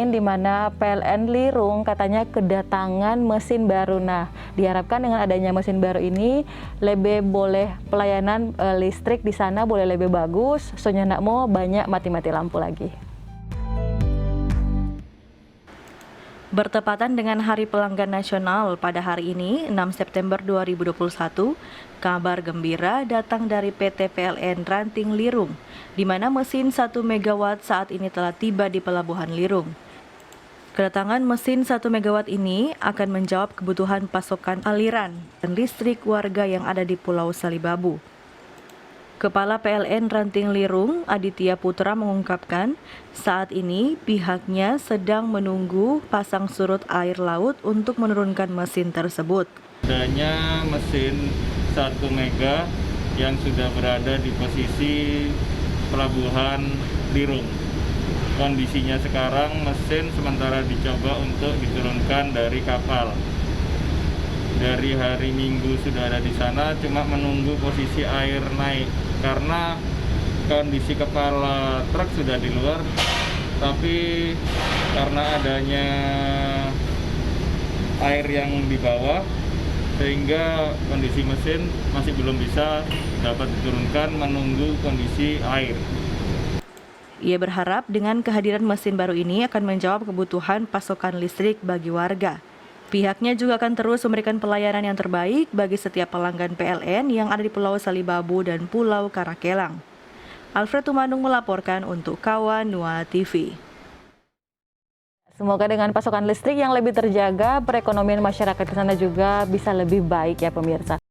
Amin di mana PLN Lirung katanya kedatangan mesin baru. Nah, diharapkan dengan adanya mesin baru ini lebih boleh pelayanan listrik di sana boleh lebih bagus. Soalnya nak mau banyak mati-mati lampu lagi. Bertepatan dengan Hari Pelanggan Nasional pada hari ini, 6 September 2021, kabar gembira datang dari PT PLN Ranting Lirung, di mana mesin 1 MW saat ini telah tiba di Pelabuhan Lirung. Kedatangan mesin 1 MW ini akan menjawab kebutuhan pasokan aliran dan listrik warga yang ada di Pulau Salibabu. Kepala PLN Ranting Lirung, Aditya Putra mengungkapkan, saat ini pihaknya sedang menunggu pasang surut air laut untuk menurunkan mesin tersebut. Adanya mesin 1 mega yang sudah berada di posisi Pelabuhan Lirung. Kondisinya sekarang mesin sementara dicoba untuk diturunkan dari kapal. Dari hari Minggu sudah ada di sana, cuma menunggu posisi air naik karena kondisi kepala truk sudah di luar, tapi karena adanya air yang di bawah sehingga kondisi mesin masih belum bisa dapat diturunkan menunggu kondisi air. Ia berharap dengan kehadiran mesin baru ini akan menjawab kebutuhan pasokan listrik bagi warga. Pihaknya juga akan terus memberikan pelayanan yang terbaik bagi setiap pelanggan PLN yang ada di Pulau Salibabu dan Pulau Karakelang. Alfred Tumanung melaporkan untuk Kawan Nua TV. Semoga dengan pasokan listrik yang lebih terjaga, perekonomian masyarakat di sana juga bisa lebih baik ya pemirsa.